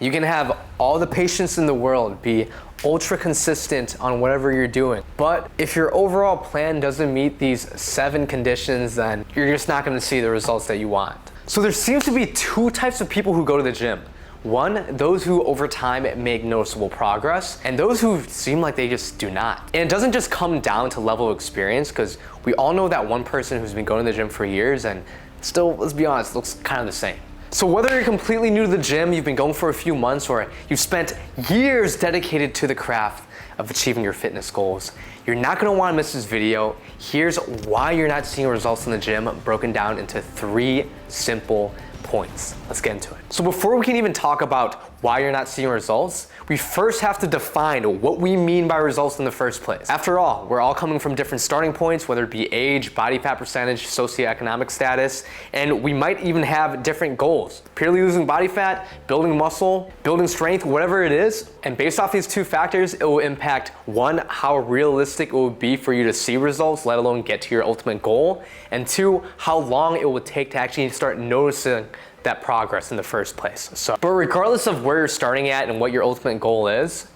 You can have all the patience in the world, be ultra consistent on whatever you're doing. But if your overall plan doesn't meet these 7 conditions, then you're just not gonna see the results that you want. So there seems to be 2 types of people who go to the gym. One, those who over time make noticeable progress, and those who seem like they just do not. And it doesn't just come down to level of experience, because we all know that one person who's been going to the gym for years and still, let's be honest, looks kind of the same. So whether you're completely new to the gym, you've been going for a few months, or you've spent years dedicated to the craft of achieving your fitness goals, you're not gonna wanna miss this video. Here's why you're not seeing results in the gym, broken down into 3 simple points. Let's get into it. So before we can even talk about why you're not seeing results, we first have to define what we mean by results in the first place. After all, we're all coming from different starting points, whether it be age, body fat percentage, socioeconomic status, and we might even have different goals. Purely losing body fat, building muscle, building strength, whatever it is. And based off these 2 factors, it will impact 1, how realistic it will be for you to see results, let alone get to your ultimate goal, and 2, how long it will take to actually start noticing that progress in the first place. But regardless of where you're starting at and what your ultimate goal is,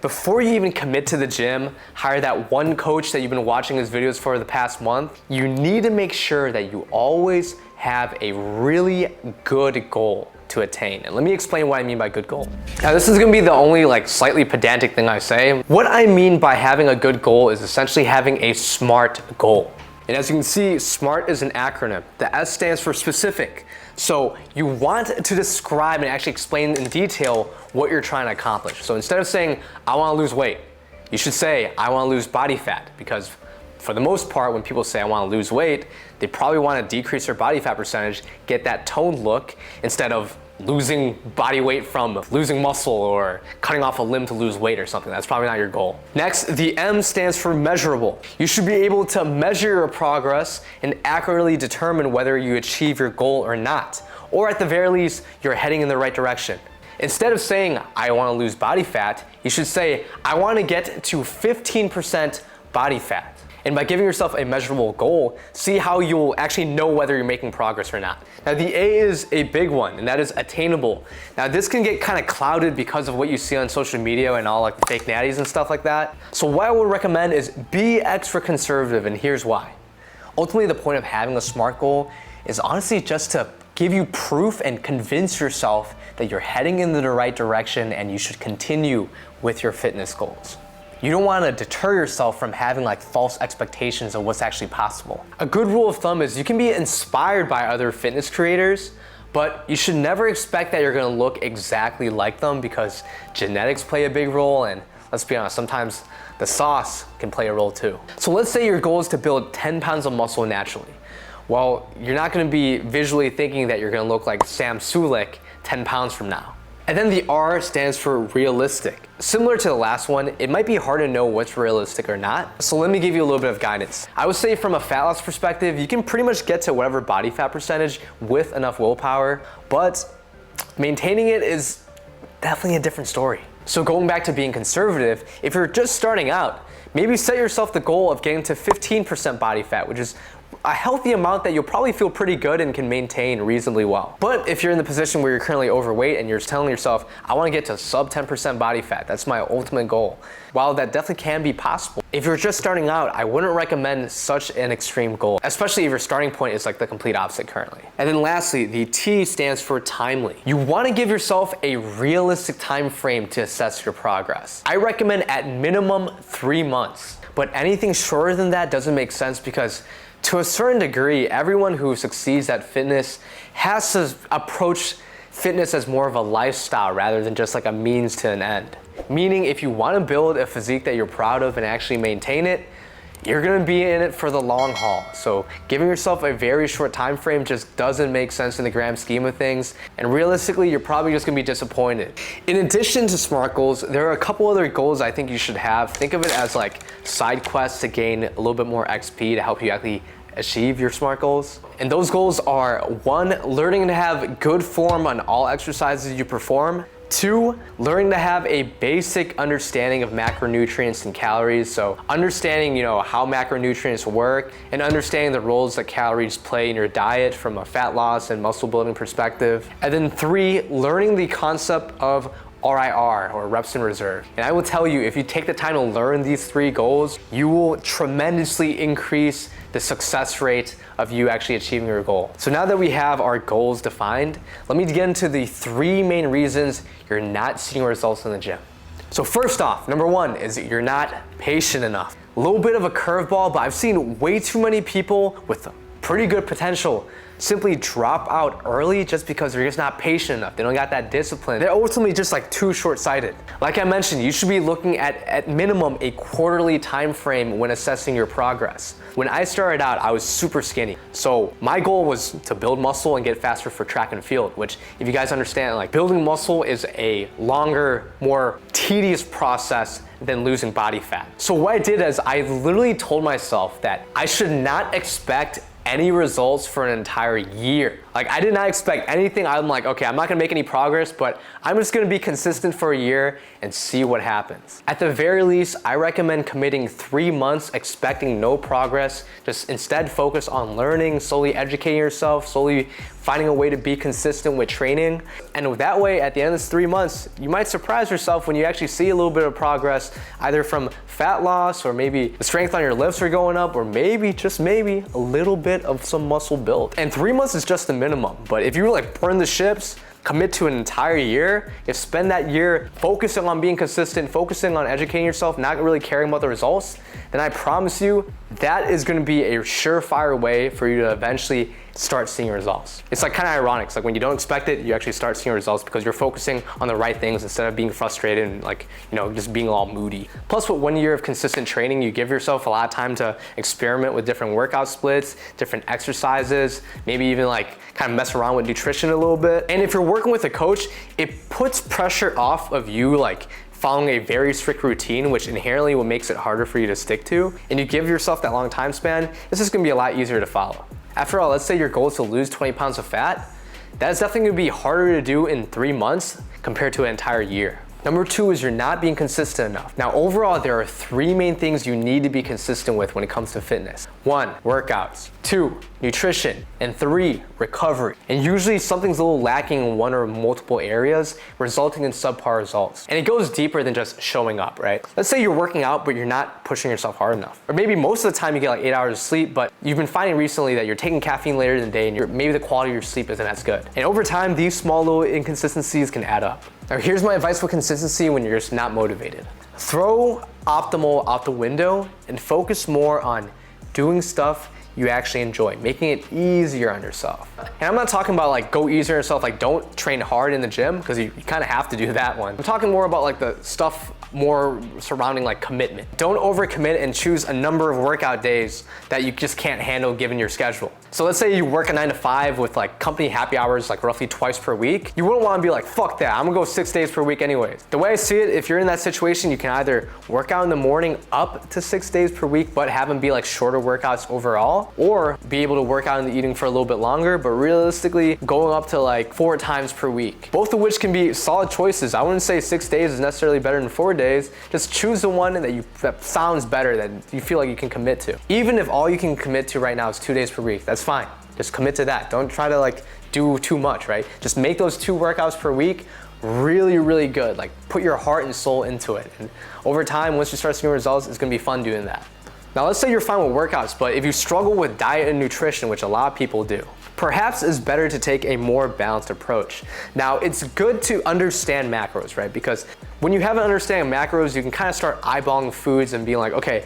before you even commit to the gym, hire that one coach that you've been watching his videos for the past month, you need to make sure that you always have a really good goal to attain. And let me explain what I mean by good goal. Now this is gonna be the only slightly pedantic thing I say. What I mean by having a good goal is essentially having a SMART goal. And as you can see, SMART is an acronym. The S stands for specific. So you want to describe and actually explain in detail what you're trying to accomplish. So instead of saying, I wanna lose weight, you should say, I wanna lose body fat, because for the most part, when people say I wanna lose weight, they probably wanna decrease their body fat percentage, get that toned look, instead of losing body weight from losing muscle or cutting off a limb to lose weight or something. That's probably not your goal. Next, the M stands for measurable. You should be able to measure your progress and accurately determine whether you achieve your goal or not, or at the very least, you're heading in the right direction. Instead of saying, I wanna lose body fat, you should say, I wanna get to 15% body fat. And by giving yourself a measurable goal, see how you'll actually know whether you're making progress or not. Now the A is a big one, and that is attainable. Now this can get kind of clouded because of what you see on social media and all the fake natties and stuff like that. So what I would recommend is be extra conservative, and here's why. Ultimately, the point of having a SMART goal is honestly just to give you proof and convince yourself that you're heading in the right direction and you should continue with your fitness goals. You don't want to deter yourself from having false expectations of what's actually possible. A good rule of thumb is you can be inspired by other fitness creators, but you should never expect that you're going to look exactly like them, because genetics play a big role, and let's be honest, sometimes the sauce can play a role too. So let's say your goal is to build 10 pounds of muscle naturally. Well, you're not going to be visually thinking that you're going to look like Sam Sulek 10 pounds from now. And then the R stands for realistic. Similar to the last one, it might be hard to know what's realistic or not. So let me give you a little bit of guidance. I would say from a fat loss perspective, you can pretty much get to whatever body fat percentage with enough willpower, but maintaining it is definitely a different story. So going back to being conservative, if you're just starting out, maybe set yourself the goal of getting to 15% body fat, which is a healthy amount that you'll probably feel pretty good and can maintain reasonably well. But if you're in the position where you're currently overweight and you're telling yourself, I want to get to sub 10% body fat, that's my ultimate goal. While that definitely can be possible, if you're just starting out, I wouldn't recommend such an extreme goal, especially if your starting point is the complete opposite currently. And then lastly, the T stands for timely. You want to give yourself a realistic time frame to assess your progress. I recommend at minimum 3 months, but anything shorter than that doesn't make sense, because to a certain degree, everyone who succeeds at fitness has to approach fitness as more of a lifestyle rather than just a means to an end. Meaning, if you want to build a physique that you're proud of and actually maintain it, you're going to be in it for the long haul. So giving yourself a very short time frame just doesn't make sense in the grand scheme of things. And realistically, you're probably just going to be disappointed. In addition to SMART goals, there are a couple other goals I think you should have. Think of it as side quests to gain a little bit more XP to help you actually achieve your SMART goals. And those goals are: 1, learning to have good form on all exercises you perform; 2, learning to have a basic understanding of macronutrients and calories. So understanding, how macronutrients work and understanding the roles that calories play in your diet from a fat loss and muscle building perspective. And then 3, learning the concept of RIR, or reps in reserve. And I will tell you, if you take the time to learn these 3 goals, you will tremendously increase the success rate of you actually achieving your goal. So now that we have our goals defined, let me get into the 3 main reasons you're not seeing results in the gym. So first off, number 1 is that you're not patient enough. A little bit of a curveball, but I've seen way too many people with pretty good potential simply drop out early just because they're just not patient enough. They don't got that discipline. They're ultimately just too short-sighted. Like I mentioned, you should be looking at minimum a quarterly time frame when assessing your progress. When I started out, I was super skinny. So my goal was to build muscle and get faster for track and field, which if you guys understand, building muscle is a longer, more tedious process than losing body fat. So what I did is I literally told myself that I should not expect any results for an entire year. I did not expect anything. I'm like, okay, I'm not gonna make any progress, but I'm just gonna be consistent for a year and see what happens. At the very least, I recommend committing 3 months expecting no progress. Just instead focus on learning, slowly educating yourself, slowly finding a way to be consistent with training. And that way, at the end of this 3 months, you might surprise yourself when you actually see a little bit of progress, either from fat loss, or maybe the strength on your lifts are going up, or maybe, just maybe, a little bit of some muscle build. And 3 months is just the minimum. But if you burn the ships, commit to an entire year, if spend that year focusing on being consistent, focusing on educating yourself, not really caring about the results, then I promise you that is gonna be a surefire way for you to eventually start seeing results. It's kind of ironic. It's when you don't expect it, you actually start seeing results because you're focusing on the right things instead of being frustrated and just being all moody. Plus, with 1 year of consistent training, you give yourself a lot of time to experiment with different workout splits, different exercises, maybe even kind of mess around with nutrition a little bit. And if you're working with a coach, it puts pressure off of you following a very strict routine, which inherently what makes it harder for you to stick to, and you give yourself that long time span, it's just gonna be a lot easier to follow. After all, let's say your goal is to lose 20 pounds of fat, that's definitely gonna be harder to do in 3 months compared to an entire year. Number 2 is you're not being consistent enough. Now, overall, there are 3 main things you need to be consistent with when it comes to fitness. 1, workouts. 2, nutrition. And 3, recovery. And usually something's a little lacking in one or multiple areas, resulting in subpar results. And it goes deeper than just showing up, right? Let's say you're working out, but you're not pushing yourself hard enough. Or maybe most of the time you get 8 hours of sleep, but you've been finding recently that you're taking caffeine later in the day and maybe the quality of your sleep isn't as good. And over time, these small little inconsistencies can add up. Now, here's my advice for consistency when you're just not motivated. Throw optimal out the window and focus more on doing stuff you actually enjoy, making it easier on yourself. And I'm not talking about go easier on yourself, don't train hard in the gym, because you kind of have to do that one. I'm talking more about the stuff more surrounding commitment. Don't overcommit and choose a number of workout days that you just can't handle given your schedule. So let's say you work a 9 to 5 with company happy hours roughly twice per week. You wouldn't want to be fuck that, I'm gonna go 6 days per week anyways. The way I see it, if you're in that situation, you can either work out in the morning up to 6 days per week, but have them be shorter workouts overall, or be able to work out in the evening for a little bit longer, but realistically going up to 4 times per week. Both of which can be solid choices. I wouldn't say 6 days is necessarily better than 4 days. Just choose the one that sounds better, that you feel you can commit to. Even if all you can commit to right now is 2 days per week, that's fine. Just commit to that. Don't try to do too much, right? Just make those 2 workouts per week really, really good. Put your heart and soul into it. And over time, once you start seeing results, it's gonna be fun doing that. Now, let's say you're fine with workouts, but if you struggle with diet and nutrition, which a lot of people do, perhaps it's better to take a more balanced approach. Now, it's good to understand macros, right? Because when you have an understanding of macros, you can kind of start eyeballing foods and being okay,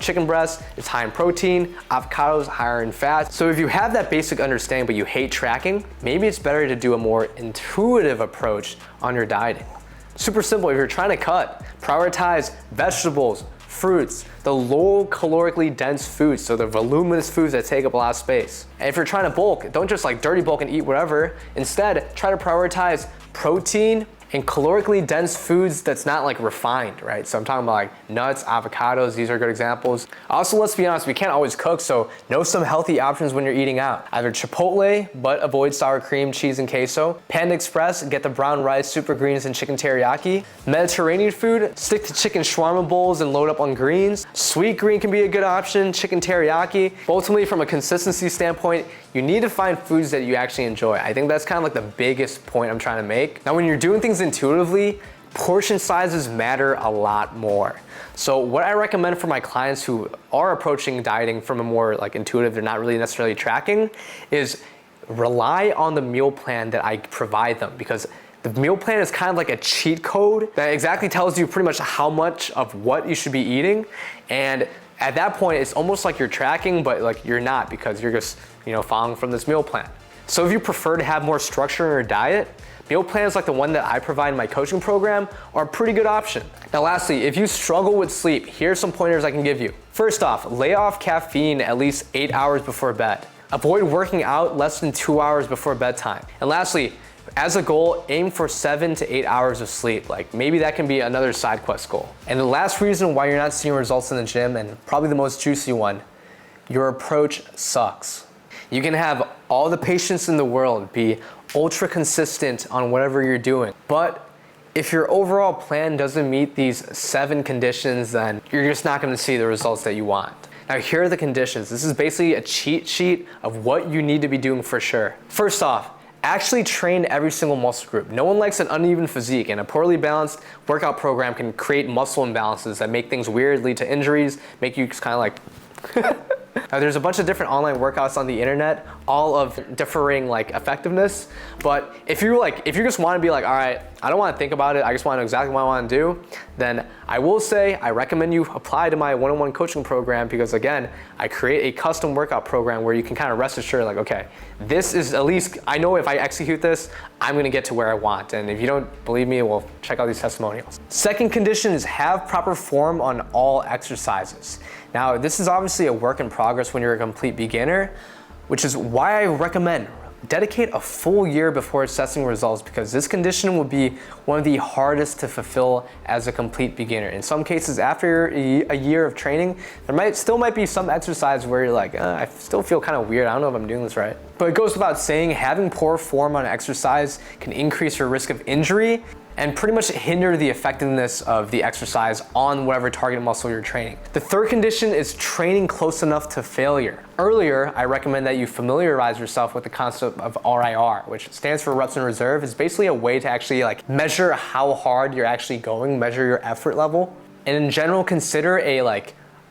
chicken breast is high in protein, avocados higher in fat. So if you have that basic understanding, but you hate tracking, maybe it's better to do a more intuitive approach on your dieting. Super simple. If you're trying to cut, prioritize vegetables, fruits, the low calorically dense foods, so the voluminous foods that take up a lot of space. And if you're trying to bulk, don't just dirty bulk and eat whatever. Instead, try to prioritize protein And calorically dense foods that's not like refined, right? So I'm talking about like nuts, avocados, these are good examples. Also, let's be honest, we can't always cook, so know some healthy options when you're eating out. Either Chipotle, but avoid sour cream, cheese, and queso. Panda Express, get the brown rice, super greens, and chicken teriyaki. Mediterranean food, stick to chicken shawarma bowls and load up on greens. Sweet green can be a good option, chicken teriyaki. But ultimately, from a consistency standpoint, you need to find foods that you actually enjoy. I think that's kind of like the biggest point I'm trying to make. Now, when you're doing things intuitively, portion sizes matter a lot more. So what I recommend for my clients who are approaching dieting from a more like intuitive, they're not really necessarily tracking, is rely on the meal plan that I provide them, because the meal plan is kind of like a cheat code that exactly tells you pretty much how much of what you should be eating. And at that point, it's almost like you're tracking, but like you're not, because you're just, following from this meal plan. So if you prefer to have more structure in your diet, meal plans like the one that I provide in my coaching program are a pretty good option. Now lastly, if you struggle with sleep, here's some pointers I can give you. First off, lay off caffeine at least 8 hours before bed. Avoid working out less than 2 hours before bedtime. And lastly, as a goal, aim for 7 to 8 hours of sleep. Like maybe that can be another side quest goal. And the last reason why you're not seeing results in the gym, and probably the most juicy one, your approach sucks. You can have all the patience in the world, be ultra consistent on whatever you're doing, but if your overall plan doesn't meet these 7 conditions, then you're just not going to see the results that you want. Now here are the conditions. This is basically a cheat sheet of what you need to be doing for sure. First off, actually train every single muscle group. No one likes an uneven physique, and a poorly balanced workout program can create muscle imbalances that make things weird, lead to injuries, make you kind of like Now, there's a bunch of different online workouts on the internet, all of differing like effectiveness. But if you just want to be like, all right, I don't want to think about it, I just want to know exactly what I want to do, then I will say I recommend you apply to my one-on-one coaching program, because again, I create a custom workout program where you can kind of rest assured like, okay, this is at least, I know if I execute this, I'm going to get to where I want. And if you don't believe me, well, check out these testimonials. Second condition is have proper form on all exercises. Now, this is obviously a work in progress when you're a complete beginner, which is why I recommend dedicate a full year before assessing results, because this condition will be one of the hardest to fulfill as a complete beginner. In some cases, after a year of training, there still might be some exercise where you're like, I still feel kind of weird, I don't know if I'm doing this right. But it goes without saying, having poor form on exercise can increase your risk of injury and pretty much hinder the effectiveness of the exercise on whatever target muscle you're training. The third condition is training close enough to failure. Earlier, I recommend that you familiarize yourself with the concept of RIR, which stands for reps in reserve. It's basically a way to actually measure how hard you're actually going, measure your effort level. And in general, consider a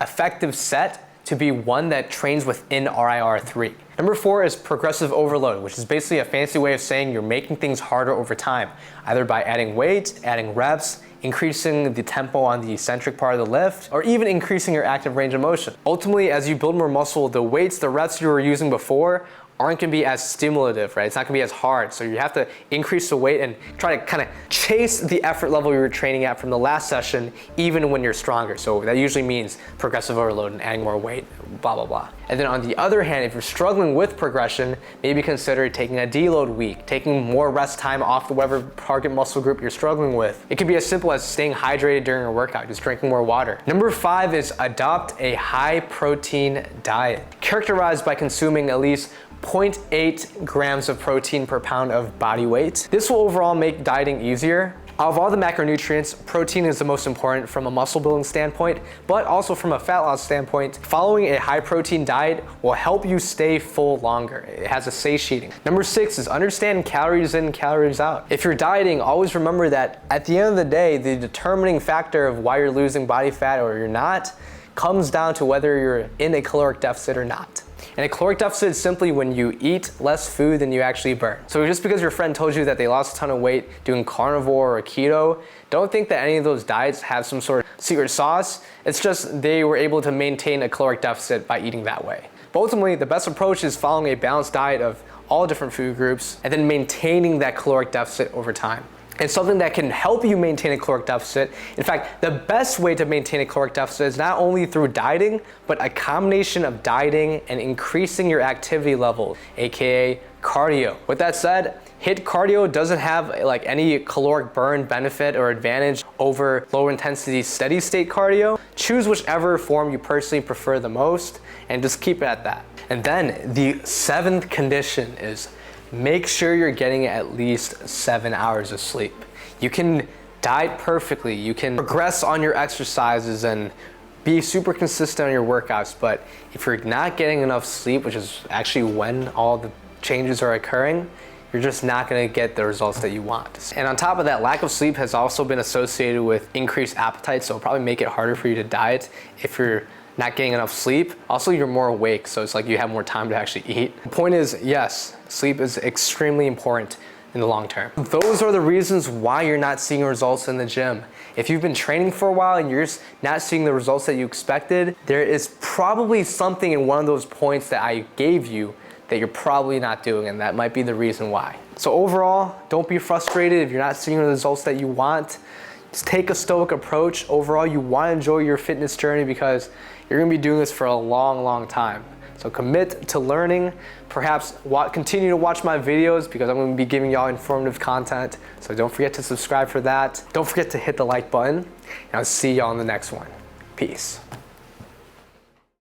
effective set to be one that trains within RIR 3. Number 4 is progressive overload, which is basically a fancy way of saying you're making things harder over time, either by adding weight, adding reps, increasing the tempo on the eccentric part of the lift, or even increasing your active range of motion. Ultimately, as you build more muscle, the weights, the reps you were using before aren't going to be as stimulative, right? It's not going to be as hard. So you have to increase the weight and try to kind of chase the effort level you were training at from the last session, even when you're stronger. So that usually means progressive overload and adding more weight, blah, blah, blah. And then on the other hand, if you're struggling with progression, maybe consider taking a deload week, taking more rest time off the whatever target muscle group you're struggling with. It could be as simple as staying hydrated during a workout, just drinking more water. Number 5 is adopt a high protein diet, characterized by consuming at least 0.8 grams of protein per pound of body weight. This will overall make dieting easier. Of all the macronutrients, protein is the most important from a muscle building standpoint, but also from a fat loss standpoint. Following a high protein diet will help you stay full longer. It has a satiating. Number 6 is understand calories in, calories out. If you're dieting, always remember that at the end of the day, the determining factor of why you're losing body fat or you're not comes down to whether you're in a caloric deficit or not. And a caloric deficit is simply when you eat less food than you actually burn. So just because your friend told you that they lost a ton of weight doing carnivore or keto, don't think that any of those diets have some sort of secret sauce. It's just they were able to maintain a caloric deficit by eating that way. But ultimately, the best approach is following a balanced diet of all different food groups and then maintaining that caloric deficit over time. And something that can help you maintain a caloric deficit. In fact, the best way to maintain a caloric deficit is not only through dieting, but a combination of dieting and increasing your activity level, aka cardio. With that said, HIIT cardio doesn't have like any caloric burn benefit or advantage over low intensity steady state cardio. Choose whichever form you personally prefer the most and just keep it at that. And then the 7th condition is make sure you're getting at least 7 hours of sleep. You can diet perfectly, you can progress on your exercises and be super consistent on your workouts, but if you're not getting enough sleep, which is actually when all the changes are occurring, you're just not gonna get the results that you want. And on top of that, lack of sleep has also been associated with increased appetite, so it'll probably make it harder for you to diet if you're not getting enough sleep. Also, you're more awake, so it's like you have more time to actually eat. The point is, yes, sleep is extremely important in the long term. Those are the reasons why you're not seeing results in the gym. If you've been training for a while and you're just not seeing the results that you expected, there is probably something in one of those points that I gave you that you're probably not doing, and that might be the reason why. So overall, don't be frustrated if you're not seeing the results that you want. Just take a stoic approach. Overall, you want to enjoy your fitness journey because you're going to be doing this for a long, long time. So commit to learning. Perhaps continue to watch my videos because I'm going to be giving y'all informative content. So don't forget to subscribe for that. Don't forget to hit the like button, and I'll see y'all in the next one. Peace.